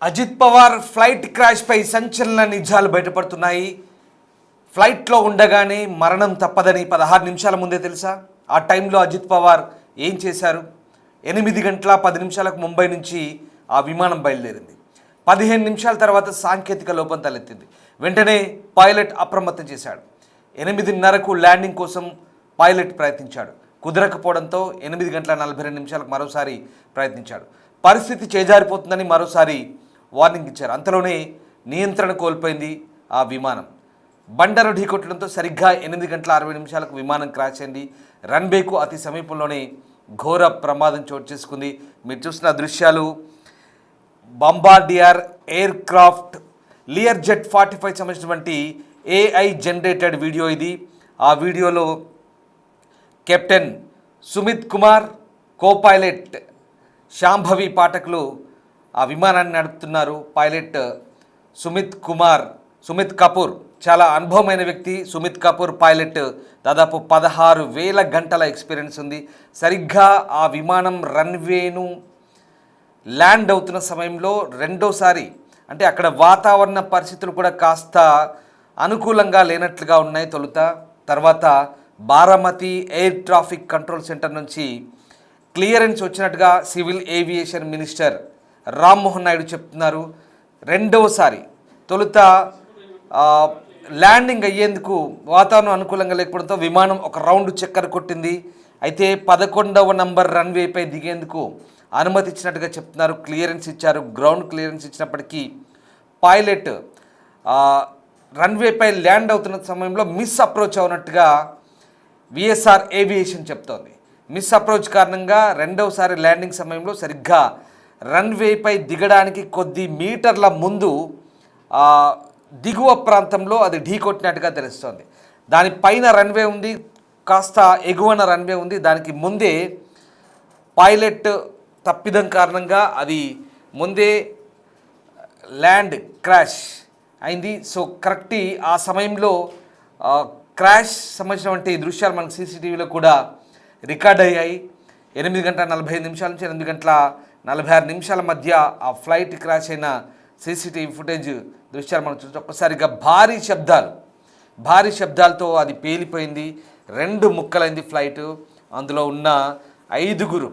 Ajit Pawar flight క్రాష్పై సంచలన నిజాలు బయటపడుతున్నాయి. ఫ్లైట్లో ఉండగానే మరణం తప్పదని 16 నిమిషాల ముందే తెలుసా? ఆ టైంలో అజిత్ పవార్ ఏం చేశారు? 8 గంటల 10 నిమిషాలకు ముంబై నుంచి ఆ విమానం బయలుదేరింది. 15 నిమిషాల తర్వాత సాంకేతిక లోపం తలెత్తింది. వెంటనే పైలట్ అప్రమత్తం చేశాడు. 8:30కు ల్యాండింగ్ కోసం పైలట్ ప్రయత్నించాడు. కుదరకపోవడంతో 8 గంటల 42 నిమిషాలకు మరోసారి ప్రయత్నించాడు. పరిస్థితి చేజారిపోతుందని మరోసారి వార్నింగ్ ఇచ్చారు. అంతలోనే నియంత్రణ కోల్పోయింది ఆ విమానం. బండను ఢీకొట్టడంతో సరిగ్గా 8 గంటల 60 నిమిషాలకు విమానం క్రాష్ అయింది. రన్వేకు అతి సమీపంలోనే ఘోర ప్రమాదం చోటు చేసుకుంది. మీరు చూసిన దృశ్యాలు bombardier air craft Lear jet 45 సంబంధించినటువంటి AI జనరేటెడ్ వీడియో ఇది. ఆ వీడియోలో captain Sumit Kumar, co pilot Shambhavi పాఠకులు ఆ విమానాన్ని నడుపుతున్నారు. పైలట్ సుమిత్ కపూర్ చాలా అనుభవమైన వ్యక్తి. సుమిత్ కపూర్ పైలట్ దాదాపు 16,000 గంటల ఎక్స్పీరియన్స్ ఉంది. సరిగ్గా ఆ విమానం రన్వేను ల్యాండ్ అవుతున్న సమయంలో రెండోసారి అంటే అక్కడ వాతావరణ పరిస్థితులు కూడా కాస్త అనుకూలంగా లేనట్లుగా ఉన్నాయి తర్వాత Baramati air traffic control centre నుంచి క్లియరెన్స్ వచ్చినట్టుగా civil aviation minister Rammohan Naidu చెప్తున్నారు. రెండవసారి ల్యాండింగ్ అయ్యేందుకు వాతావరణం అనుకూలంగా లేకపోవడంతో విమానం ఒక రౌండ్ చక్కర్ కొట్టింది. అయితే 11వ నంబర్ రన్వేపై దిగేందుకు అనుమతి ఇచ్చినట్టుగా చెప్తున్నారు. క్లియరెన్స్ ఇచ్చారు. గ్రౌండ్ క్లియరెన్స్ ఇచ్చినప్పటికీ పైలట్ రన్వేపై ల్యాండ్ అవుతున్న సమయంలో మిస్ అప్రోచ్ అవునట్టుగా విఎస్ఆర్ ఏవియేషన్ చెప్తోంది. మిస్ అప్రోచ్ కారణంగా రెండవసారి ల్యాండింగ్ సమయంలో సరిగ్గా రన్వేపై దిగడానికి కొద్ది మీటర్ల ముందు దిగువ ప్రాంతంలో అది ఢీకొట్టినట్టుగా తెలుస్తోంది. దానిపైన రన్వే ఉంది, కాస్త ఎగువన రన్వే ఉంది. దానికి ముందే పైలట్ తప్పిదం కారణంగా అది ముందే ల్యాండ్ క్రాష్ అయింది. సో కరెక్ట్ ఆ సమయంలో క్రాష్ సంబంధించినటువంటి దృశ్యాలు మనకు సీసీటీవీలో కూడా రికార్డ్ అయ్యాయి. 8 గంటల 45 నిమిషాల నుంచి 8 గంటల 46 నిమిషాల మధ్య ఆ ఫ్లైట్ క్రాష్ అయిన సీసీటీవీ ఫుటేజ్ దృశ్యాలు మనం చూస్తే ఒక్కసారిగా భారీ శబ్దాలతో అది పేలిపోయింది. 2 ముక్కలైంది ఫ్లైట్. అందులో ఉన్న 5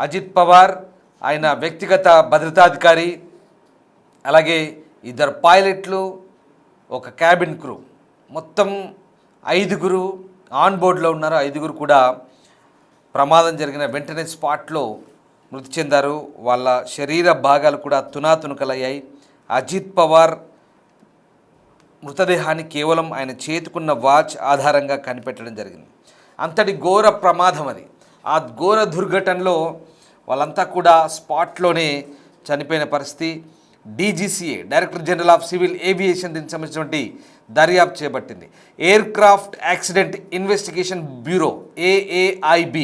అజిత్ పవార్, ఆయన వ్యక్తిగత భద్రతాధికారి, అలాగే 2 పైలట్లు, ఒక క్యాబిన్ క్రూ, మొత్తం 5 ఆన్ బోర్డులో ఉన్నారు. 5 కూడా ప్రమాదం జరిగిన వెంటనే స్పాట్లో మృతి చెందారు. వాళ్ళ శరీర భాగాలు కూడా తునాతునకలయ్యాయి. అజిత్ పవార్ మృతదేహాన్ని కేవలం ఆయన చేతుకున్న వాచ్ ఆధారంగా కనిపెట్టడం జరిగింది. అంతటి ఘోర ప్రమాదం అది. ఆ ఘోర దుర్ఘటనలో వాళ్ళంతా కూడా స్పాట్లోనే చనిపోయిన పరిస్థితి. DGCA director general of civil aviation దీనికి సంబంధించినటువంటి దర్యాప్తు చేపట్టింది. Air craft accident investigation bureau AAIB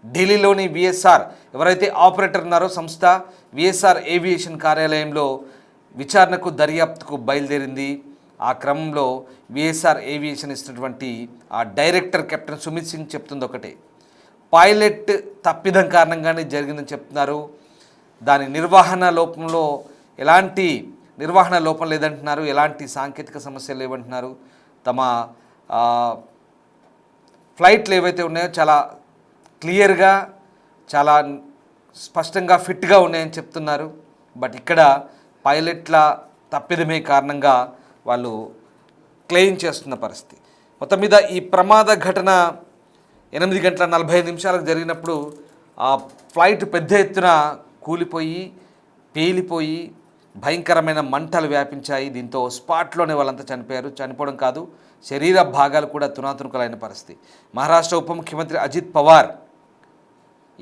ఢిల్లీలోని విఎస్ఆర్ ఎవరైతే ఆపరేటర్ ఉన్నారో సంస్థ విఎస్ఆర్ ఏవియేషన్ కార్యాలయంలో విచారణకు దర్యాప్తుకు బయలుదేరింది. ఆ క్రమంలో విఎస్ఆర్ ఏవియేషన్ ఇస్తున్నటువంటి ఆ డైరెక్టర్ కెప్టెన్ సుమిత్ సింగ్ చెప్తుంది ఒకటే, పైలట్ తప్పిదం కారణంగానే జరిగిందని చెప్తున్నారు. దాని నిర్వహణ లోపం లేదంటున్నారు. ఎలాంటి సాంకేతిక సమస్యలు లేవంటున్నారు. తమ ఫ్లైట్లు ఏవైతే ఉన్నాయో చాలా క్లియర్గా, చాలా స్పష్టంగా ఫిట్గా ఉన్నాయని చెప్తున్నారు. బట్ ఇక్కడ పైలట్ల తప్పిదమే కారణంగా వాళ్ళు క్లెయిమ్ చేస్తున్న పరిస్థితి. మొత్తం మీద ఈ ప్రమాద ఘటన 8 గంటల 45 నిమిషాలకు జరిగినప్పుడు ఆ ఫ్లైట్ పెద్ద ఎత్తున కూలిపోయి పేలిపోయి భయంకరమైన మంటలు వ్యాపించాయి. దీంతో స్పాట్లోనే వాళ్ళంతా చనిపోయారు. చనిపోవడం కాదు, శరీర భాగాలు కూడా తునాతునకలైన పరిస్థితి. మహారాష్ట్ర ఉప ముఖ్యమంత్రి అజిత్ పవార్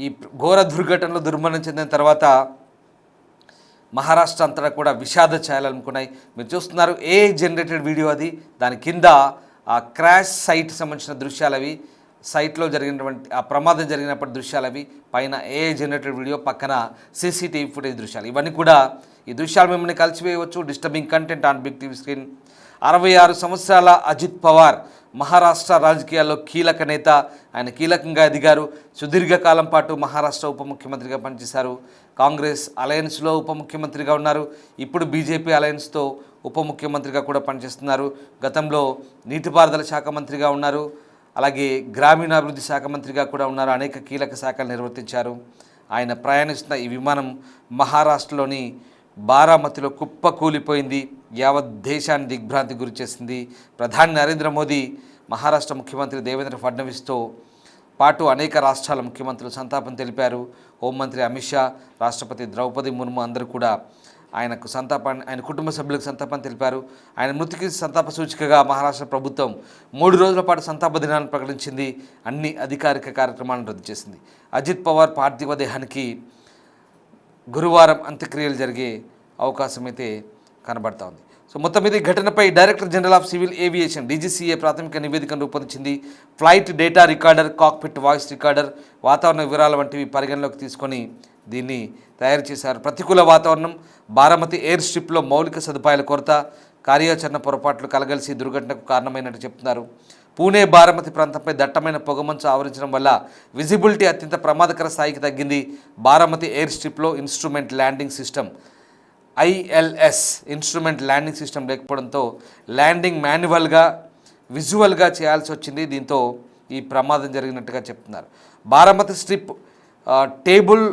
ఈ ఘోర దుర్ఘటనలో దుర్మరణం చెందిన తర్వాత మహారాష్ట్ర అంతటా కూడా విషాద ఛాయలు అనుకున్నాయి. మీరు చూస్తున్నారు AI జనరేటెడ్ వీడియో అది. దాని కింద ఆ క్రాష్ సైట్ సంబంధించిన దృశ్యాలు అవి, సైట్లో జరిగినటువంటి ఆ ప్రమాదం జరిగినప్పటి దృశ్యాలు అవి, పైన AI జనరేటెడ్ వీడియో, పక్కన CCTV ఫుటేజ్ దృశ్యాలు. ఇవన్నీ కూడా ఈ దృశ్యాలు మిమ్మల్ని కలిసివేయవచ్చు. Disturbing content on big TV screen. 66 సంవత్సరాల అజిత్ పవార్ మహారాష్ట్ర రాజకీయాల్లో కీలక నేత. ఆయన కీలకంగా ఎదిగారు. సుదీర్ఘకాలం పాటు మహారాష్ట్ర ఉప ముఖ్యమంత్రిగా పనిచేశారు. కాంగ్రెస్ అలయన్స్లో ఉప ముఖ్యమంత్రిగా ఉన్నారు. ఇప్పుడు బీజేపీ అలయన్స్తో ఉప ముఖ్యమంత్రిగా కూడా పనిచేస్తున్నారు. గతంలో నీటిపారుదల శాఖ మంత్రిగా ఉన్నారు. అలాగే గ్రామీణాభివృద్ధి శాఖ మంత్రిగా కూడా ఉన్నారు. అనేక కీలక శాఖలు నిర్వర్తించారు. ఆయన ప్రయాణిస్తున్న ఈ విమానం మహారాష్ట్రలోని బారామతిలో కుప్పకూలిపోయింది. యావత్ దేశాన్ని దిగ్భ్రాంతికి గురి చేసింది. ప్రధాని నరేంద్ర మోదీ, మహారాష్ట్ర ముఖ్యమంత్రి దేవేంద్ర ఫడ్నవీస్తో పాటు అనేక రాష్ట్రాల ముఖ్యమంత్రులు సంతాపం తెలిపారు. హోంమంత్రి అమిత్ షా, రాష్ట్రపతి ద్రౌపది ముర్ము అందరూ కూడా ఆయన కుటుంబ సభ్యులకు సంతాపం తెలిపారు. ఆయన మృతికి సంతాప సూచికగా మహారాష్ట్ర ప్రభుత్వం 3 రోజుల పాటు సంతాప దినాన్ని ప్రకటించింది. అన్ని అధికారిక కార్యక్రమాలను రద్దు చేసింది. అజిత్ పవార్ పార్థివ దేహానికి గురువారం అంత్యక్రియలు జరిగే అవకాశం అయితే కనబడతా ఉంది. సో మొత్తం మీద ఈ ఘటనపై director general of civil aviation DGCA ప్రాథమిక నివేదికను రూపొందించింది. Flight data recorder, cockpit voice recorder, వాతావరణ వివరాల వంటివి పరిగణలోకి తీసుకొని దీన్ని తయారు చేశారు. ప్రతికూల వాతావరణం, బారామతి ఎయిర్ స్ట్రిప్లో మౌలిక సదుపాయాల కొరత, కార్యాచరణ పొరపాట్లు కలగలిసి దుర్ఘటనకు కారణమైనట్టు చెప్తున్నారు. పూణే బారామతి ప్రాంతంపై దట్టమైన పొగమంచు ఆవరించడం వల్ల విజిబిలిటీ అత్యంత ప్రమాదకర స్థాయికి తగ్గింది. బారామతి ఎయిర్ స్ట్రిప్లో instrument landing system ILS instrument landing system లేకపోవడంతో ల్యాండింగ్ విజువల్గా చేయాల్సి వచ్చింది. దీంతో ఈ ప్రమాదం జరిగినట్టుగా చెప్తున్నారు. Baramati strip table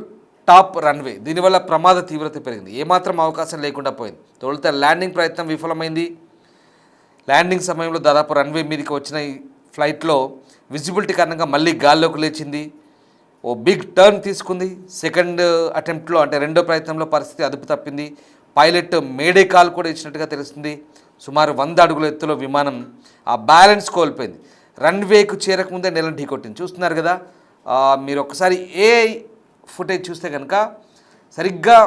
top runway, దీనివల్ల ప్రమాద తీవ్రత పెరిగింది. ఏమాత్రం అవకాశం లేకుండా పోయింది. తొలుత ల్యాండింగ్ ప్రయత్నం విఫలమైంది. ల్యాండింగ్ సమయంలో దాదాపు రన్వే మీదకి వచ్చిన ఈ ఫ్లైట్లో విజిబిలిటీ కారణంగా మళ్ళీ గాల్లోకి లేచింది. ఓ బిగ్ టర్న్ తీసుకుంది. సెకండ్ అటెంప్ట్లో అంటే రెండో ప్రయత్నంలో పరిస్థితి అదుపు తప్పింది. పైలట్ మేడే కాల్ కూడా ఇచ్చినట్టుగా తెలుస్తుంది. సుమారు 100 అడుగుల ఎత్తులో విమానం ఆ బ్యాలెన్స్ కోల్పోయింది. రన్వేకు చేరకముందే నెలను ఢీకొట్టింది. చూస్తున్నారు కదా, మీరు ఒకసారి ఫుటేజ్ చూస్తే కనుక సరిగ్గా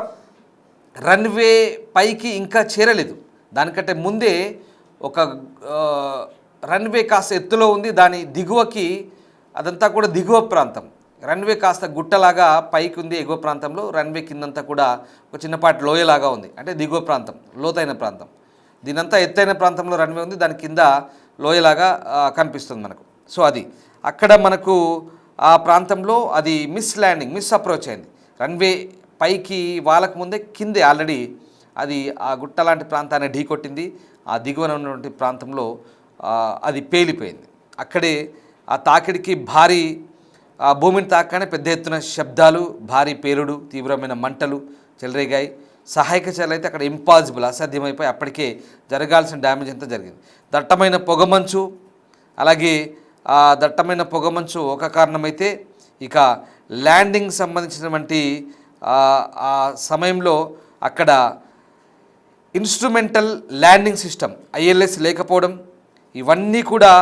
రన్వే పైకి ఇంకా చేరలేదు. దానికంటే ముందే ఒక రన్వే కాస్త ఎత్తులో ఉంది. దాని దిగువకి అదంతా కూడా దిగువ ప్రాంతం. రన్వే కాస్త గుట్టలాగా పైకి ఉంది ఎగువ ప్రాంతంలో. రన్వే కిందంతా కూడా ఒక చిన్నపాటి లోయలాగా ఉంది. అంటే దిగువ ప్రాంతం, లోతైన ప్రాంతం. దీనంతా ఎత్తైన ప్రాంతంలో రన్వే ఉంది, దాని కింద లోయలాగా కనిపిస్తుంది మనకు. సో అది అక్కడ మనకు ఆ ప్రాంతంలో అది మిస్ అప్రోచ్ అయింది. రన్వే పైకి వాళ్ళకు ముందే కిందే ఆల్రెడీ అది ఆ గుట్ట లాంటి ప్రాంతాన్ని ఢీకొట్టింది. ఆ దిగువన ఉన్నటువంటి ప్రాంతంలో అది పేలిపోయింది. అక్కడే ఆ తాకిడికి భారీ భూమిని తాకగానే పెద్ద ఎత్తున శబ్దాలు, భారీ పేలుడు, తీవ్రమైన మంటలు చెలరేగాయి. సహాయక చర్యలు అయితే అక్కడ ఇంపాసిబుల్, అసాధ్యమైపోయి అప్పటికే జరగాల్సిన డ్యామేజ్ అంతా జరిగింది. దట్టమైన పొగమంచు, అలాగే ఆ దట్టమైన పొగమంచు ఒక కారణమైతే, ఇక ల్యాండింగ్ సంబంధించినటువంటి ఆ సమయంలో అక్కడ ఇన్స్ట్రుమెంటల్ ల్యాండింగ్ సిస్టమ్ ILS లేకపోవడం, ఇవన్నీ కూడా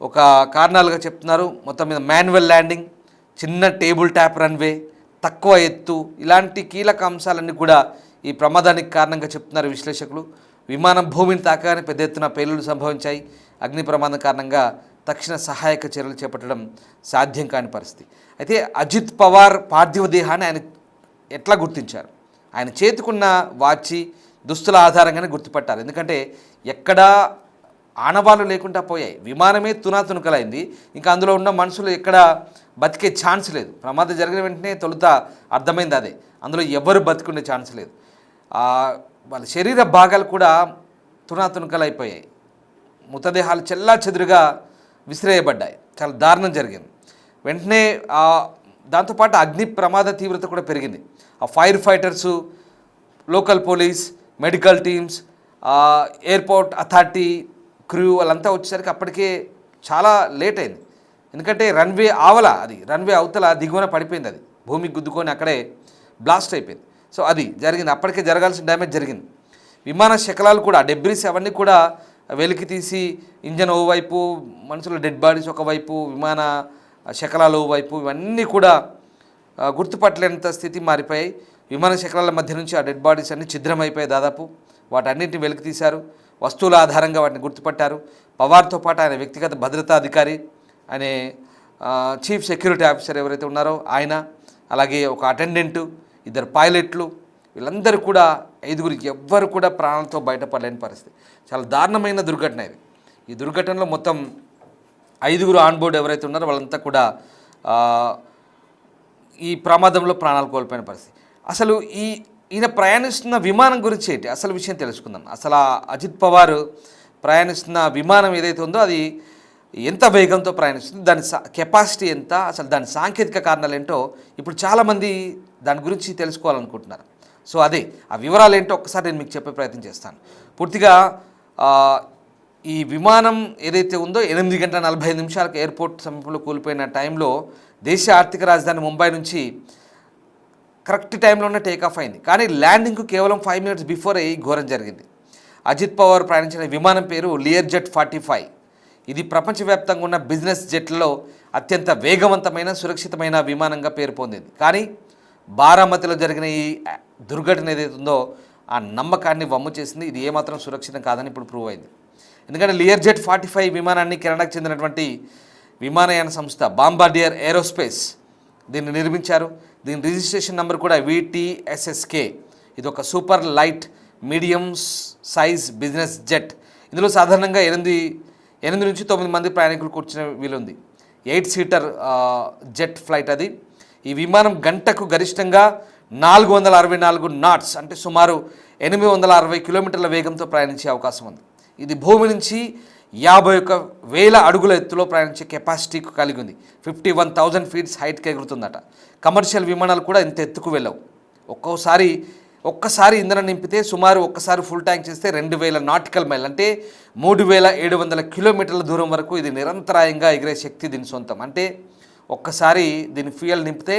ఒక కారణాలుగా చెప్తున్నారు. మొత్తం మీద మాన్యువల్ ల్యాండింగ్, చిన్న టేబుల్ టాప్ రన్వే, తక్కువ ఎత్తు, ఇలాంటి కీలక అంశాలన్నీ కూడా ఈ ప్రమాదానికి కారణంగా చెప్తున్నారు విశ్లేషకులు. విమానం భూమిని తాకగానే పెద్ద ఎత్తున పేలుళ్లు సంభవించాయి. అగ్ని ప్రమాదం కారణంగా తక్షణ సహాయక చర్యలు చేపట్టడం సాధ్యం కాని పరిస్థితి. అయితే అజిత్ పవార్ పార్థివ దేహాన్ని ఆయన ఎట్లా గుర్తించారు? ఆయన చేతికున్న వాచి, దుస్తుల ఆధారంగానే గుర్తుపట్టారు. ఎందుకంటే ఎక్కడా ఆనవాళ్ళు లేకుండా పోయాయి. విమానమే తునాతునకలైంది. ఇంకా అందులో ఉన్న మనుషులు ఎక్కడ బతికే ఛాన్స్ లేదు. ప్రమాదం జరిగిన వెంటనే తొలుత అర్థమైంది అదే. అందులో ఎవరు బతికుండే ఛాన్స్ లేదు. వాళ్ళ శరీర భాగాలు కూడా తునాతునకలైపోయాయి. మృతదేహాలు చెల్లా చెదురుగా విసిరేయబడ్డాయి. చాలా దారుణం జరిగింది. వెంటనే దాంతోపాటు అగ్ని ప్రమాద తీవ్రత కూడా పెరిగింది. ఆ fire fighters, local police, medical teams, airport authority crew వాళ్ళంతా వచ్చేసరికి అప్పటికే చాలా లేట్ అయింది. ఎందుకంటే రన్వే అవతల దిగువన పడిపోయింది. అది భూమికి గుద్దుకొని అక్కడే బ్లాస్ట్ అయిపోయింది. సో అది జరిగింది. అప్పటికే జరగాల్సిన డ్యామేజ్ జరిగింది. విమాన శకలాలు కూడా, డెబ్రిస్ అవన్నీ కూడా వెలికి తీసి ఇంజన్ ఓవైపు, మనుషుల డెడ్ బాడీస్ ఒకవైపు, విమాన శకలాలు ఓవైపు, ఇవన్నీ కూడా గుర్తుపట్టలేనంత స్థితి మారిపోయాయి. విమాన శకలాల మధ్య నుంచి ఆ డెడ్ బాడీస్ అన్నీ ఛిద్రమైపోయాయి. దాదాపు వాటన్నింటిని వెలికి తీశారు. వస్తువుల ఆధారంగా వాటిని గుర్తుపట్టారు. పవార్తో పాటు ఆయన వ్యక్తిగత భద్రతా అధికారి, ఆయన చీఫ్ సెక్యూరిటీ ఆఫీసర్ ఎవరైతే ఉన్నారో ఆయన, అలాగే ఒక అటెండెంటు, 2 పైలట్లు, వీళ్ళందరూ కూడా 5గురికి ఎవ్వరు కూడా ప్రాణాలతో బయటపడలేని పరిస్థితి. చాలా దారుణమైన దుర్ఘటన ఇది. ఈ దుర్ఘటనలో మొత్తం 5గురు ఆన్ బోర్డు ఎవరైతే ఉన్నారో వాళ్ళంతా కూడా ఆ, ఈ ప్రమాదంలో ప్రాణాలు కోల్పోయిన పరిస్థితి. అసలు ఈయన ప్రయాణిస్తున్న విమానం గురించి ఏంటి అసలు విషయం తెలుసుకుందాం. అసలు ఆ అజిత్ పవార్ ప్రయాణిస్తున్న విమానం ఏదైతే ఉందో అది ఎంత వేగంతో ప్రయాణిస్తుంది, దాని కెపాసిటీ ఎంత, అసలు దాని సాంకేతిక కారణాలు ఏంటో ఇప్పుడు చాలామంది దాని గురించి తెలుసుకోవాలనుకుంటున్నారు. సో అదే ఆ వివరాలు ఏంటో ఒక్కసారి నేను మీకు చెప్పే ప్రయత్నం చేస్తాను. పూర్తిగా ఈ విమానం ఏదైతే ఉందో 8 గంటల 45 నిమిషాలకు ఎయిర్పోర్ట్ సమీపంలో కూలిపోయిన టైంలో దేశ ఆర్థిక రాజధాని ముంబై నుంచి కరెక్ట్ టైంలోనే టేకాఫ్ అయింది. కానీ ల్యాండింగ్కు కేవలం 5 మినిట్స్ బిఫోర్ ఈ ఘోరం జరిగింది. అజిత్ పవార్ ప్రయాణించిన విమానం పేరు లియర్జెట్ 45. ఇది ప్రపంచవ్యాప్తంగా ఉన్న బిజినెస్ జెట్లలో అత్యంత వేగవంతమైన సురక్షితమైన విమానంగా పేరు పొందింది. కానీ బారామతిలో జరిగిన ఈ దుర్ఘటన ఏదైతే ఉందో ఆ నమ్మకాన్ని వమ్ము చేసింది. ఇది ఏమాత్రం సురక్షితం కాదని ఇప్పుడు ప్రూవ్ అయింది. ఎందుకంటే లియర్జెట్ 45 విమానాన్ని కెనడాకు చెందినటువంటి విమానయాన సంస్థ బాంబార్డియర్ ఏరోస్పేస్ దీన్ని నిర్మించారు. దీని రిజిస్ట్రేషన్ నెంబర్ కూడా VTSSK. ఇది ఒక super light medium size business jet. ఇందులో సాధారణంగా 8 నుంచి 9 మంది ప్రయాణికులు కూర్చునే వీలుంది. 8 సీటర్ జెట్ ఫ్లైట్ అది. ఈ విమానం గంటకు గరిష్టంగా 464 నాట్స్ అంటే సుమారు 860 కిలోమీటర్ల వేగంతో ప్రయాణించే అవకాశం ఉంది. ఇది భూమి నుంచి 51,000 అడుగుల ఎత్తులో ప్రయాణించే కెపాసిటీకి కలిగి ఉంది. 51,000 ఫీట్స్ హైట్కి ఎగురుతుందట. కమర్షియల్ విమానాలు కూడా ఇంత ఎత్తుకు వెళ్ళవు. ఒక్కసారి ఇంధనం నింపితే సుమారు ఒక్కసారి ఫుల్ ట్యాంక్ చేస్తే 2,000 నాటికల్ మైల్ అంటే 3,700 కిలోమీటర్ల దూరం వరకు ఇది నిరంతరాయంగా ఎగిరే శక్తి దీని సొంతం. అంటే ఒక్కసారి దీని ఫ్యూయల్ నింపితే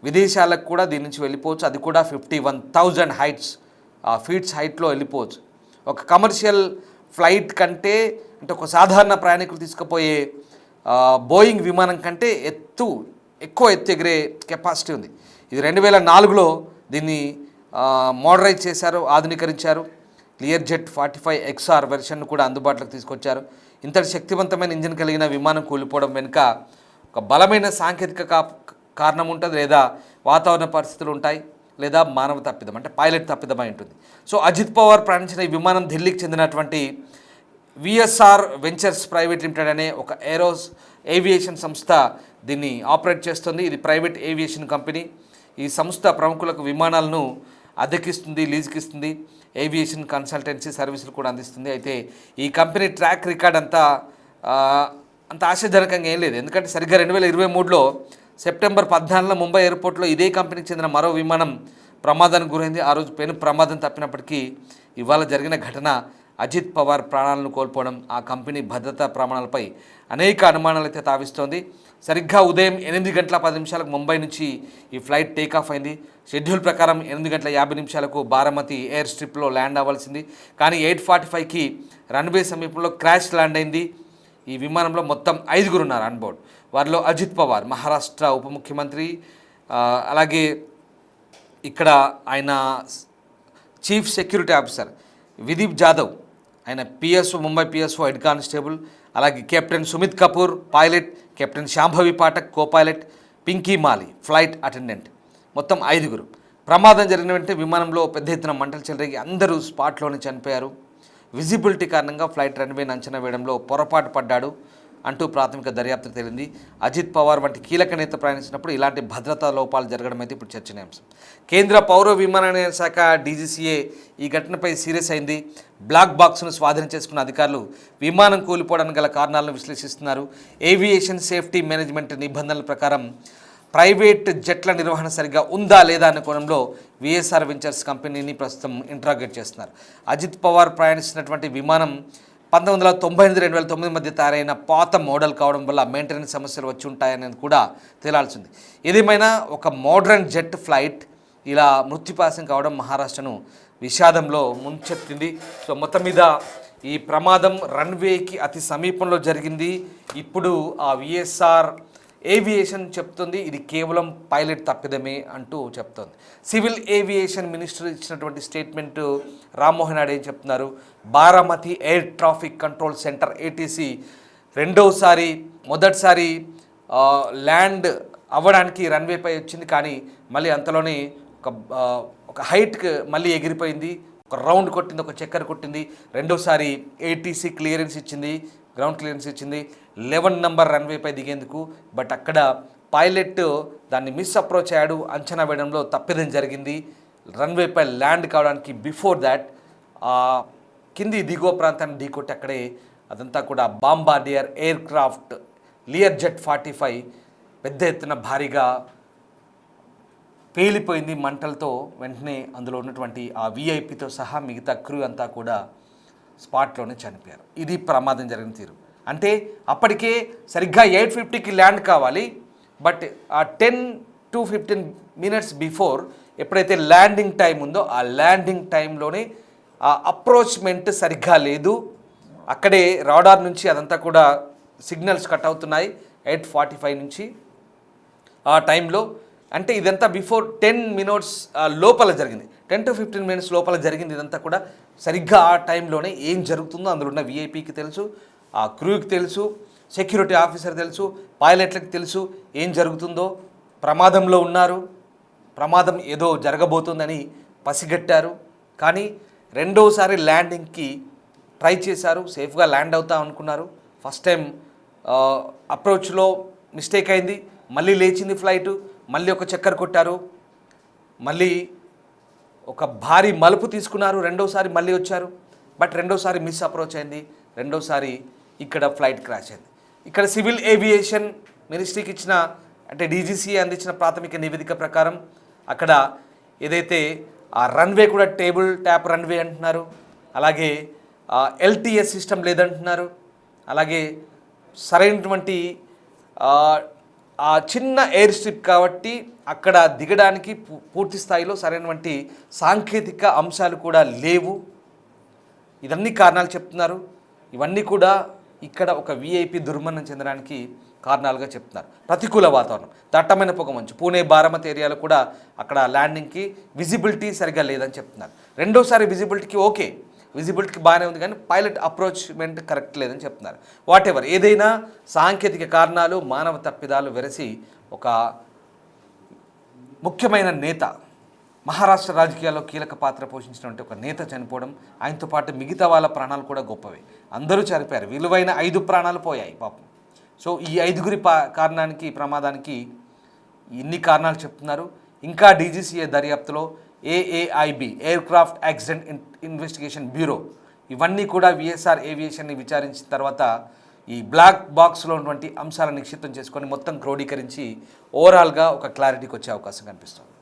విదేశాలకు కూడా దీని నుంచి వెళ్ళిపోవచ్చు. అది కూడా 51,000 ఫీట్స్ హైట్లో వెళ్ళిపోవచ్చు. ఒక కమర్షియల్ ఫ్లైట్ కంటే అంటే ఒక సాధారణ ప్రయాణికులు తీసుకుపోయే బోయింగ్ విమానం కంటే ఎక్కువ ఎత్తు ఎగిరే కెపాసిటీ ఉంది. ఇది 2004లో దీన్ని మోడరైజ్ చేశారు, ఆధునీకరించారు. లియర్జెట్ 45 XR వెర్షన్ను కూడా అందుబాటులోకి తీసుకొచ్చారు. ఇంతటి శక్తివంతమైన ఇంజిన్ కలిగిన విమానం కూలిపోవడం వెనుక ఒక బలమైన సాంకేతిక కారణం ఉంటుంది, లేదా వాతావరణ పరిస్థితులు ఉంటాయి, లేదా మానవ తప్పిదం అంటే పైలట్ తప్పిదమై ఉంటుంది. సో అజిత్ పవార్ ప్రయాణించిన ఈ విమానం ఢిల్లీకి చెందినటువంటి VSR వెంచర్స్ ప్రైవేట్ లిమిటెడ్ అనే ఒక ఏవియేషన్ సంస్థ దీన్ని ఆపరేట్ చేస్తుంది. ఇది ప్రైవేట్ ఏవియేషన్ కంపెనీ. ఈ సంస్థ ప్రముఖులకు విమానాలను అద్దెకిస్తుంది, లీజుకి ఇస్తుంది, ఏవియేషన్ కన్సల్టెన్సీ సర్వీసులు కూడా అందిస్తుంది. అయితే ఈ కంపెనీ ట్రాక్ రికార్డ్ అంత ఆశాజనకంగా ఏం లేదు. ఎందుకంటే సరిగ్గా 2023లో సెప్టెంబర్ 14న ముంబై ఎయిర్పోర్ట్లో ఇదే కంపెనీకి చెందిన మరో విమానం ప్రమాదానికి గురైంది. ఆ రోజు పెను ప్రమాదం తప్పినప్పటికీ ఇవాళ జరిగిన ఘటన అజిత్ పవార్ ప్రాణాలను కోల్పోవడం ఆ కంపెనీ భద్రతా ప్రమాణాలపై అనేక అనుమానాలు అయితే తావిస్తోంది. సరిగ్గా ఉదయం 8 గంటల 10 నిమిషాలకు ముంబై నుంచి ఈ ఫ్లైట్ టేకాఫ్ అయింది. షెడ్యూల్ ప్రకారం 8 గంటల 50 నిమిషాలకు బారామతి ఎయిర్ స్ట్రిప్లో ల్యాండ్ అవ్వాల్సింది. కానీ 8:45కి రన్వే సమీపంలో క్రాష్ ల్యాండ్ అయింది. ఈ విమానంలో మొత్తం 5గురు ఉన్నారు ఆన్ బోర్డ్. వారిలో అజిత్ పవార్ మహారాష్ట్ర ఉప ముఖ్యమంత్రి, అలాగే ఇక్కడ ఆయన chief security officer Vidip Jadhav, ఆయన PSO Mumbai PSO head constable, అలాగే captain Sumit Kapoor pilot, captain Shambhavi Pathak co pilot, Pinky Mali flight attendant, మొత్తం 5గురు. ప్రమాదం జరిగిన వెంటనే విమానంలో పెద్ద ఎత్తున మంటలు చెలరేగి అందరూ స్పాట్లోనే చనిపోయారు. విజిబిలిటీ కారణంగా ఫ్లైట్ రన్వేని అంచనా వేయడంలో పొరపాటు పడ్డాడు అంటూ ప్రాథమిక దర్యాప్తు తేలింది. అజిత్ పవార్ వంటి కీలక నేత ప్రయాణించినప్పుడు ఇలాంటి భద్రతా లోపాలు జరగడం అయితే ఇప్పుడు చర్చనీయాంశం. కేంద్ర పౌర విమానయాన శాఖ DGCA ఈ ఘటనపై సీరియస్ అయింది. బ్లాక్ బాక్స్ను స్వాధీనం చేసుకున్న అధికారులు విమానం కూలిపోవడానికి గల కారణాలను విశ్లేషిస్తున్నారు. ఏవియేషన్ సేఫ్టీ మేనేజ్మెంట్ నిబంధనల ప్రకారం ప్రైవేట్ జెట్ల నిర్వహణ సరిగ్గా ఉందా లేదా అనే కోణంలో VSR వెంచర్స్ కంపెనీని ప్రస్తుతం ఇంట్రాగేట్ చేస్తున్నారు. అజిత్ పవార్ ప్రయాణిస్తున్నటువంటి విమానం 1998-2009 మధ్య తయారైన పాత మోడల్ కావడం వల్ల మెయింటెనెన్స్ సమస్యలు వచ్చి ఉంటాయనేది కూడా తేలాల్సింది. ఏదేమైనా ఒక మోడర్న్ జెట్ ఫ్లైట్ ఇలా మృత్యుపాసం కావడం మహారాష్ట్రను విషాదంలో ముంచెత్తింది. సో మొత్తం మీద ఈ ప్రమాదం రన్వేకి అతి సమీపంలో జరిగింది. ఇప్పుడు ఆ VSR ఏవియేషన్ చెప్తుంది ఇది కేవలం పైలట్ తప్పిదమే అంటూ చెప్తోంది. సివిల్ ఏవియేషన్ మినిస్టర్ ఇచ్చినటువంటి స్టేట్మెంట్ రామ్మోహన్ నాయుడు ఏం చెప్తున్నారు, Baramati air traffic control centre ATC మొదటిసారి ల్యాండ్ అవ్వడానికి రన్వేపై వచ్చింది. కానీ మళ్ళీ అంతలోనే ఒక హైట్కి మళ్ళీ ఎగిరిపోయింది, ఒక రౌండ్ కొట్టింది, ఒక చక్కర్ కొట్టింది. రెండోసారి ATC క్లియరెన్స్ ఇచ్చింది, గ్రౌండ్ క్లియరెన్స్ ఇచ్చింది 11 నంబర్ రన్వేపై దిగేందుకు. బట్ అక్కడ పైలట్ దాన్ని మిస్ అప్రోచ్ అయ్యాడు, అంచనా వేయడంలో తప్పిదం జరిగింది. రన్వేపై ల్యాండ్ కావడానికి బిఫోర్ దాట్ కింది దిగువ ప్రాంతాన్ని ఢీకొట్టి అక్కడే అదంతా కూడా bombardier air craft Lear jet 45 పెద్ద ఎత్తున భారీగా పేలిపోయింది మంటలతో. వెంటనే అందులో ఉన్నటువంటి ఆ విఐపితో సహా మిగతా క్రూ అంతా కూడా స్పాట్లోనే చనిపోయారు. ఇది ప్రమాదం జరిగిన తీరు. అంటే అప్పటికే సరిగ్గా 8:50కి ల్యాండ్ కావాలి, బట్ ఆ 10 to 15 minutes బిఫోర్ ఎప్పుడైతే ల్యాండింగ్ టైం ఉందో ఆ ల్యాండింగ్ టైంలోనే ఆ అప్రోచ్మెంట్ సరిగ్గా లేదు. అక్కడే రాడార్ నుంచి అదంతా కూడా సిగ్నల్స్ కట్ అవుతున్నాయి 8:45 నుంచి ఆ టైంలో. అంటే ఇదంతా బిఫోర్ 10 minutes లోపల జరిగింది, 10 to 15 minutes లోపల జరిగింది. ఇదంతా కూడా సరిగ్గా ఆ టైంలోనే ఏం జరుగుతుందో అందులో ఉన్న విఐపికి తెలుసు, ఆ క్రూకి తెలుసు, సెక్యూరిటీ ఆఫీసర్ తెలుసు, పైలట్లకు తెలుసు ఏం జరుగుతుందో. ప్రమాదంలో ఉన్నారు, ప్రమాదం ఏదో జరగబోతుందని పసిగట్టారు. కానీ రెండోసారి ల్యాండింగ్కి ట్రై చేశారు, సేఫ్గా ల్యాండ్ అవుతాం అనుకున్నారు. ఫస్ట్ టైం అప్రోచ్లో మిస్టేక్ అయింది, మళ్ళీ లేచింది ఫ్లైటు, మళ్ళీ ఒక చక్కర్ కొట్టారు, మళ్ళీ ఒక భారీ మలుపు తీసుకున్నారు, రెండోసారి మళ్ళీ వచ్చారు. బట్ రెండోసారి మిస్ అప్రోచ్ అయింది, రెండోసారి ఇక్కడ ఫ్లైట్ క్రాష్ అయింది. ఇక్కడ సివిల్ ఏవియేషన్ మినిస్ట్రీకి ఇచ్చిన అంటే డీజీసీ అందించిన ప్రాథమిక నివేదిక ప్రకారం అక్కడ ఏదైతే ఆ రన్వే కూడా టేబుల్ ట్యాప్ రన్వే అంటున్నారు, అలాగే ఎల్టీఎస్ సిస్టమ్ లేదంటున్నారు, అలాగే సరైనటువంటి ఆ చిన్న ఎయిర్ స్ట్రిప్ కాబట్టి అక్కడ దిగడానికి పూర్తి స్థాయిలో సరైనటువంటి సాంకేతిక అంశాలు కూడా లేవు. ఇవన్నీ కారణాలు చెప్తున్నారు. ఇవన్నీ కూడా ఇక్కడ ఒక విఐపి దుర్మరణం చెందడానికి కారణాలుగా చెప్తున్నారు. ప్రతికూల వాతావరణం, దట్టమైన పొగమంచు, పూణే బారామతి ఏరియాలో కూడా అక్కడ ల్యాండింగ్కి విజిబిలిటీ సరిగ్గా లేదని చెప్తున్నారు. రెండోసారి విజిబిలిటీకి ఓకే, విజిబిలిటీకి బాగానే ఉంది, కానీ పైలట్ అప్రోచ్మెంట్ కరెక్ట్ లేదని చెప్తున్నారు. వాట్ ఎవర్ ఏదైనా సాంకేతిక కారణాలు, మానవ తప్పిదాలు వెరసి ఒక ముఖ్యమైన నేత, మహారాష్ట్ర రాజకీయాల్లో కీలక పాత్ర పోషించినటువంటి ఒక నేత చనిపోవడం, ఆయనతో పాటు మిగతా వాళ్ళ ప్రాణాలు కూడా గొప్పవే. అందరూ చనిపోయారు, విలువైన 5 ప్రాణాలు పోయాయి పాపం. సో ఈ 5గురి కారణానికి, ప్రమాదానికి ఇన్ని కారణాలు చెప్తున్నారు. ఇంకా డీజీసీఏ దర్యాప్తులో AAIB air craft accident investigation bureau ఇవన్నీ కూడా విఎస్ఆర్ ఏవియేషన్ని విచారించిన తర్వాత ఈ బ్లాక్ బాక్స్లో ఉన్నటువంటి అంశాలను నిక్షిప్తం చేసుకొని మొత్తం క్రోడీకరించి ఓవరాల్గా ఒక క్లారిటీకి వచ్చే అవకాశం కనిపిస్తుంది.